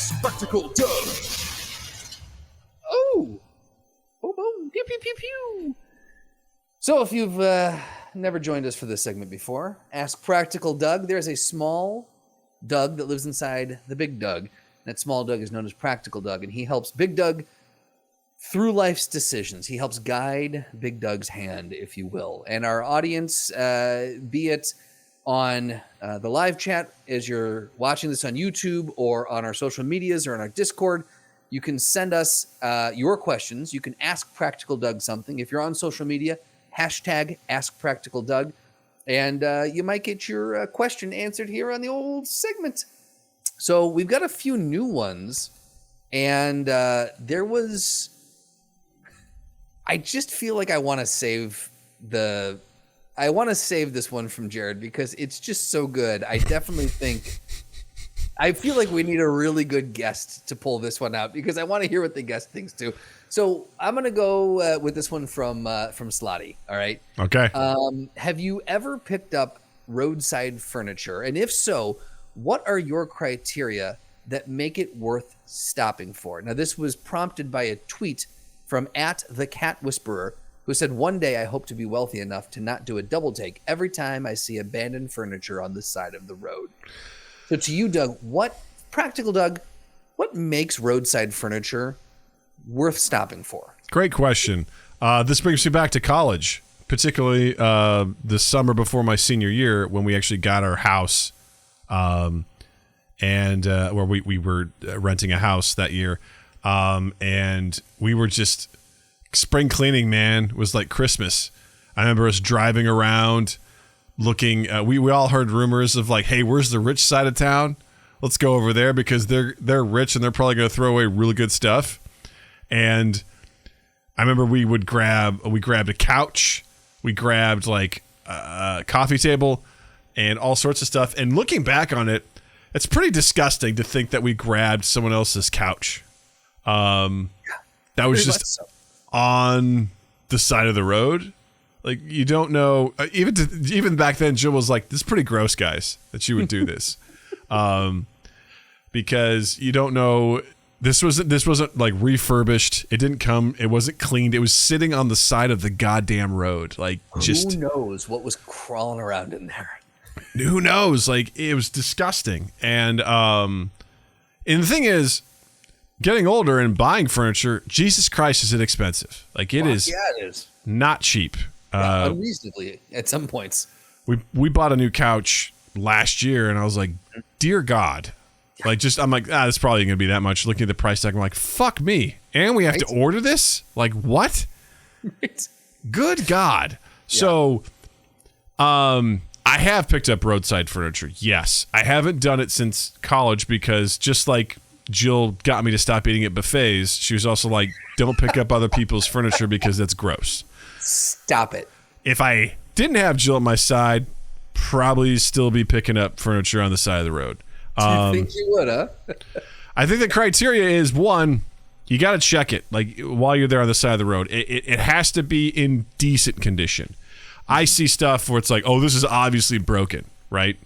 Ask Practical Doug. Oh, boom, boom, pew, pew, pew, pew. So if you've never joined us for this segment before, Ask Practical Doug, there's a small Doug that lives inside the Big Doug. That small Doug is known as Practical Doug, and he helps Big Doug through life's decisions. He helps guide Big Doug's hand, if you will. And our audience, be it on the live chat as you're watching this on YouTube or on our social medias or on our Discord, you can send us your questions. You can ask Practical Doug something. If you're on social media, hashtag Ask Practical Doug, and you might get your question answered here on the old segment. So we've got a few new ones, and I just feel like I want to save this one from Jared because it's just so good. I feel like we need a really good guest to pull this one out because I want to hear what the guest thinks too. So I'm going to go with this one from Slotty. All right. Okay. Have you ever picked up roadside furniture? And if so, what are your criteria that make it worth stopping for? Now, this was prompted by a tweet from @TheCatWhisperer, who said, "One day I hope to be wealthy enough to not do a double take every time I see abandoned furniture on the side of the road." So to you, Doug, Practical Doug, what makes roadside furniture worth stopping for? Great question. This brings me back to college, particularly the summer before my senior year when we actually got our house, and where we were renting a house that year. And we were just spring cleaning, man. It was like Christmas. I remember us driving around looking, we all heard rumors of like, hey, where's the rich side of town? Let's go over there because they're rich and they're probably going to throw away really good stuff. And I remember we grabbed a couch, we grabbed like a coffee table and all sorts of stuff. And looking back on it, it's pretty disgusting to think that we grabbed someone else's couch. That was just on the side of the road. Like, you don't know, even back then, Jill was like, "This is pretty gross, guys, that you would do this." Because you don't know, this wasn't like refurbished. It wasn't cleaned. It was sitting on the side of the goddamn road. Like, just who knows what was crawling around in there? Who knows? Like, it was disgusting. And the thing is, getting older and buying furniture, Jesus Christ, is it expensive? Like, it is not cheap. Unreasonably at some points. We bought a new couch last year, and I was like, dear God. Like, I'm like, it's probably going to be that much. Looking at the price tag, I'm like, fuck me. And we have to order this? Like, what? Right. Good God. Yeah. So, I have picked up roadside furniture. Yes. I haven't done it since college because just like Jill got me to stop eating at buffets, she was also like, don't pick up other people's furniture because that's gross. Stop it. If I didn't have Jill at my side, probably still be picking up furniture on the side of the road. Do you think you would, huh? I think the criteria is, one, you got to check it like while you're there on the side of the road. It has to be in decent condition. I see stuff where it's like, oh, this is obviously broken, right?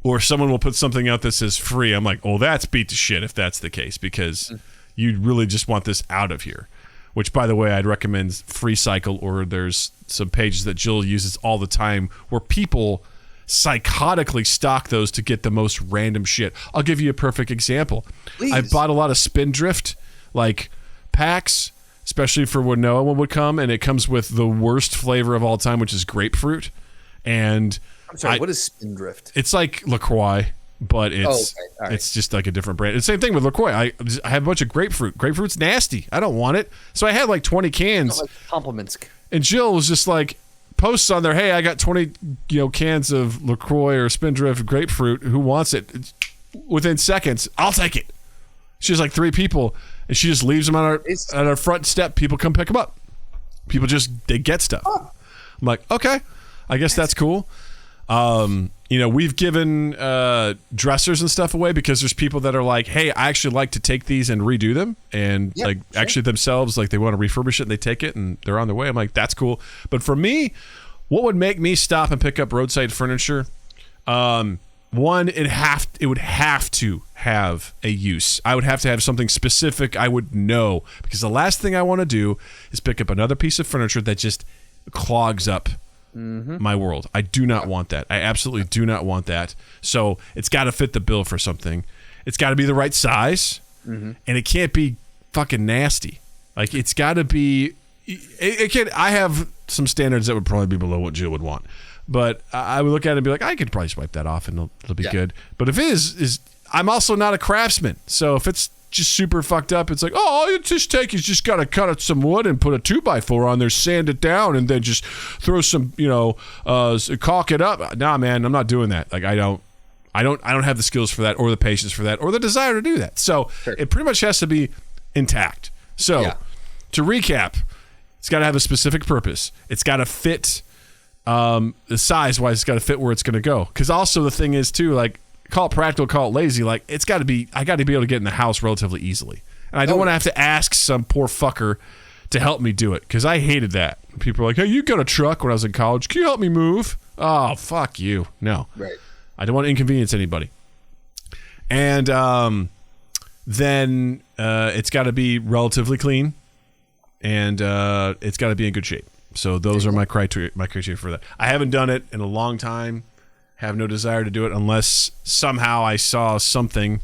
Or someone will put something out that says free. I'm like, oh, that's beat to shit if that's the case, because you really just want this out of here. Which, by the way, I'd recommend Free Cycle, or there's some pages that Jill uses all the time where people psychotically stock those to get the most random shit. I'll give you a perfect example. Please. I bought a lot of Spindrift, like packs, especially for when Noah would come, and it comes with the worst flavor of all time, which is grapefruit. And I'm sorry, what is Spindrift? It's like LaCroix, but it's just like a different brand. It's the same thing with LaCroix. I have a bunch of grapefruit. Grapefruit's nasty. I don't want it. So I had like 20 cans. Like compliments. And Jill was just like, posts on there, hey, I got 20 cans of LaCroix or Spindrift grapefruit. Who wants it? Within seconds, I'll take it. She has like 3 people, and she just leaves them on our front step. People come pick them up. People they get stuff. Oh. I'm like, okay, I guess that's cool. We've given dressers and stuff away because there's people that are like, hey, I actually like to take these and redo them, and actually themselves, like, they want to refurbish it and they take it and they're on their way. I'm like, that's cool. But for me, what would make me stop and pick up roadside furniture? One, it would have have a use. I would have to have something specific I would know, because the last thing I want to do is pick up another piece of furniture that just clogs up my world. I do not want that. I absolutely do not want that. So it's got to fit the bill for something. It's got to be the right size, and it can't be fucking nasty. Like, it's got to be. It can. I have some standards that would probably be below what Jill would want, but I would look at it and be like, I could probably swipe that off and it'll be good. But if it is, I'm also not a craftsman. So if it's just super fucked up, it's like, oh, you just got to cut up some wood and put a 2x4 on there, sand it down, and then just throw some, caulk it up. Nah, man, I'm not doing that. Like, I don't have the skills for that, or the patience for that, or the desire to do that. So it pretty much has to be intact. So to recap, it's got to have a specific purpose. It's got to fit, the size-wise, it's got to fit where it's going to go. Because also the thing is, too, like, call it practical, call it lazy, like, I got to be able to get in the house relatively easily. And I don't want to have to ask some poor fucker to help me do it, because I hated that. People are like, hey, you got a truck when I was in college. Can you help me move? Oh, fuck you. No. Right. I don't want to inconvenience anybody. And then it's got to be relatively clean, and it's got to be in good shape. So those are my criteria for that. I haven't done it in a long time. Have no desire to do it unless somehow I saw something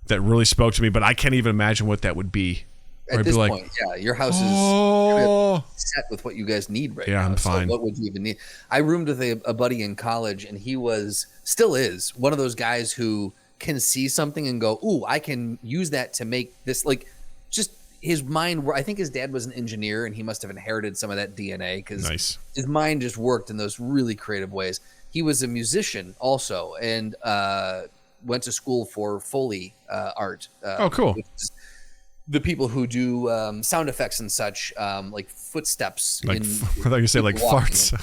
that really spoke to me, but I can't even imagine what that would be. At this point, your house is set with what you guys need right now. Yeah, I'm fine. So what would you even need? I roomed with a buddy in college, and he still is one of those guys who can see something and go, ooh, I can use that to make this, like, just his mind. I think his dad was an engineer, and he must have inherited some of that DNA, because his mind just worked in those really creative ways. He was a musician also, and went to school for Foley art. Cool. The people who do sound effects and such, like footsteps. Like, I thought you said like farts.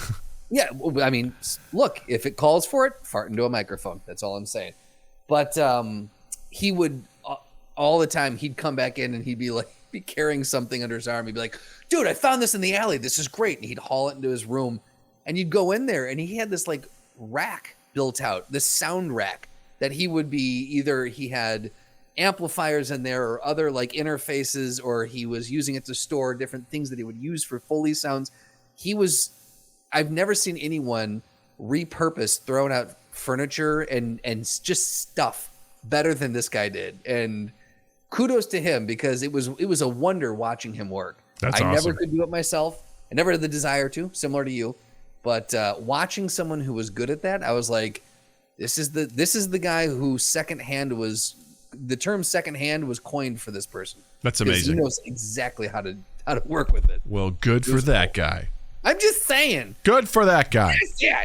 Yeah, I mean, look, if it calls for it, fart into a microphone. That's all I'm saying. But he would, all the time, he'd come back in and he'd be carrying something under his arm. He'd be like, dude, I found this in the alley. This is great. And he'd haul it into his room. And you'd go in there, and he had this, like, rack built out, this sound rack that he would be either he had amplifiers in there or other, like, interfaces, or he was using it to store different things that he would use for Foley sounds. I've never seen anyone repurpose, thrown out furniture and just stuff better than this guy did. And kudos to him, because it was a wonder watching him work. That's I awesome. never could do it myself. I never had the desire to, similar to you. But watching someone who was good at that, I was like, this is the guy who the term secondhand was coined for this person. That's amazing. He knows exactly how to work with it. Well, good for that guy. I'm just saying. Good for that guy. Yeah.